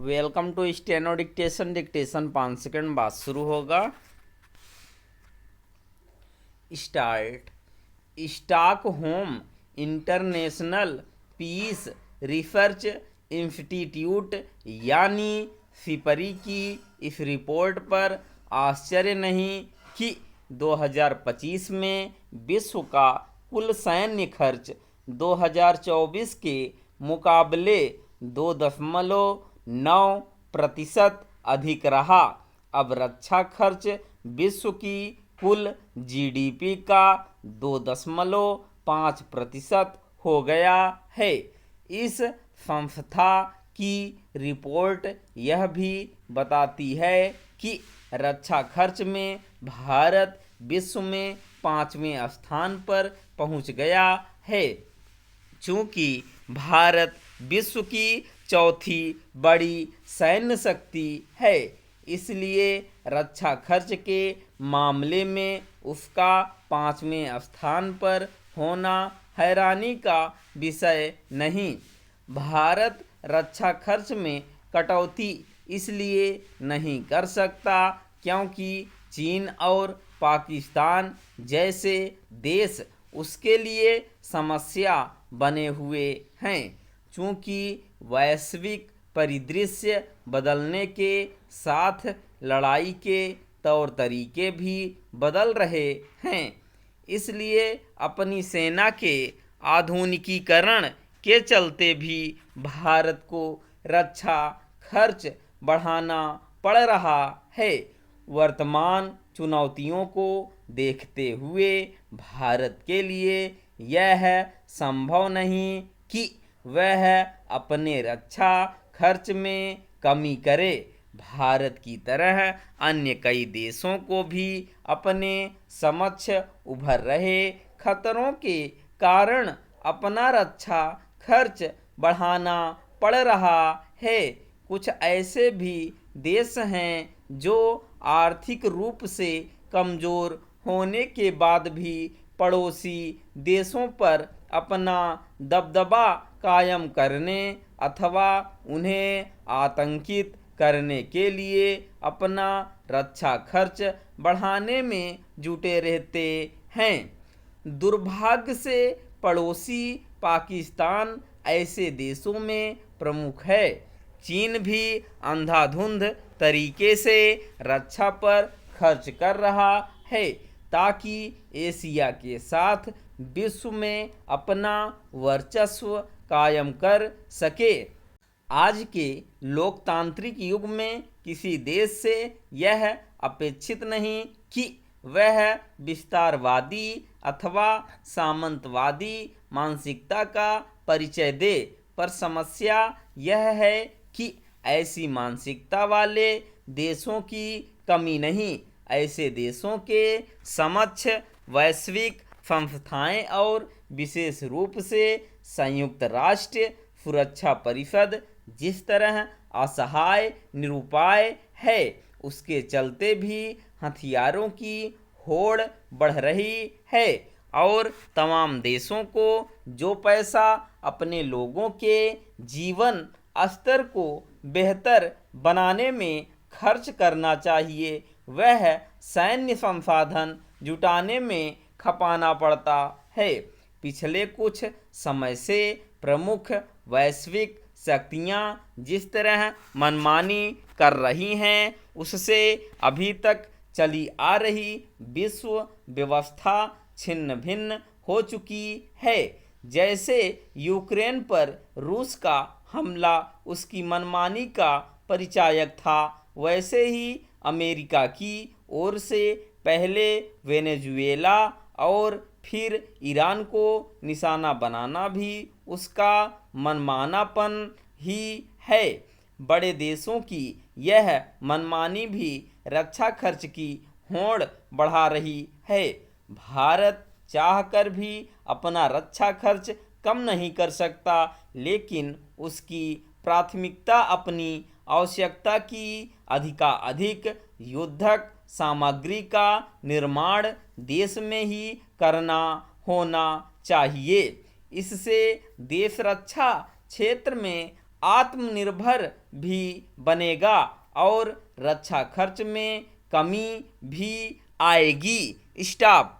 Welcome to steno dictation. Dictation 5 second बाद शुरू होगा। Start. Stockholm International Peace Research Institute यानी सिपरी की इस रिपोर्ट पर आश्चर्य नहीं कि 2025 में विश्व का कुल सैन्य खर्च 2024 के मुकाबले 2.9% अधिक रहा। अब रक्षा खर्च विश्व की कुल जीडीपी का 2.5% हो गया है। इस संस्था की रिपोर्ट यह भी बताती है कि रक्षा खर्च में भारत विश्व में 5वें स्थान पर पहुंच गया है। चूँकि भारत विश्व की चौथी बड़ी सैन्य शक्ति है, इसलिए रक्षा खर्च के मामले में उसका 5वें स्थान पर होना हैरानी का विषय नहीं। भारत रक्षा खर्च में कटौती इसलिए नहीं कर सकता क्योंकि चीन और पाकिस्तान जैसे देश उसके लिए समस्या बने हुए हैं। चूँकि वैश्विक परिदृश्य बदलने के साथ लड़ाई के तौर तरीके भी बदल रहे हैं, इसलिए अपनी सेना के आधुनिकीकरण के चलते भी भारत को रक्षा खर्च बढ़ाना पड़ रहा है। वर्तमान चुनौतियों को देखते हुए भारत के लिए यह संभव नहीं कि वह अपने रक्षा खर्च में कमी करे। भारत की तरह अन्य कई देशों को भी अपने समक्ष उभर रहे खतरों के कारण अपना रक्षा खर्च बढ़ाना पड़ रहा है। कुछ ऐसे भी देश हैं जो आर्थिक रूप से कमज़ोर होने के बाद भी पड़ोसी देशों पर अपना दबदबा कायम करने अथवा उन्हें आतंकित करने के लिए अपना रक्षा खर्च बढ़ाने में जुटे रहते हैं। दुर्भाग्य से पड़ोसी पाकिस्तान ऐसे देशों में प्रमुख है। चीन भी अंधाधुंध तरीके से रक्षा पर खर्च कर रहा है ताकि एशिया के साथ विश्व में अपना वर्चस्व कायम कर सके। आज के लोकतांत्रिक युग में किसी देश से यह अपेक्षित नहीं कि वह विस्तारवादी अथवा सामंतवादी मानसिकता का परिचय दे, पर समस्या यह है कि ऐसी मानसिकता वाले देशों की कमी नहीं। ऐसे देशों के समक्ष वैश्विक संस्थाएं और विशेष रूप से संयुक्त राष्ट्र सुरक्षा परिषद जिस तरह असहाय निरुपाय है, उसके चलते भी हथियारों की होड़ बढ़ रही है और तमाम देशों को जो पैसा अपने लोगों के जीवन स्तर को बेहतर बनाने में खर्च करना चाहिए, वह सैन्य संसाधन जुटाने में खपाना पड़ता है। पिछले कुछ समय से प्रमुख वैश्विक शक्तियां जिस तरह मनमानी कर रही हैं, उससे अभी तक चली आ रही विश्व व्यवस्था छिन्न भिन्न हो चुकी है। जैसे यूक्रेन पर रूस का हमला उसकी मनमानी का परिचायक था, वैसे ही अमेरिका की ओर से पहले वेनेजुएला और फिर ईरान को निशाना बनाना भी उसका मनमानापन ही है। बड़े देशों की यह मनमानी भी रक्षा खर्च की होड़ बढ़ा रही है। भारत चाहकर भी अपना रक्षा खर्च कम नहीं कर सकता, लेकिन उसकी प्राथमिकता अपनी आवश्यकता की अधिकाधिक युद्धक सामग्री का निर्माण देश में ही करना होना चाहिए। इससे देश रक्षा क्षेत्र में आत्मनिर्भर भी बनेगा और रक्षा खर्च में कमी भी आएगी। स्टॉप।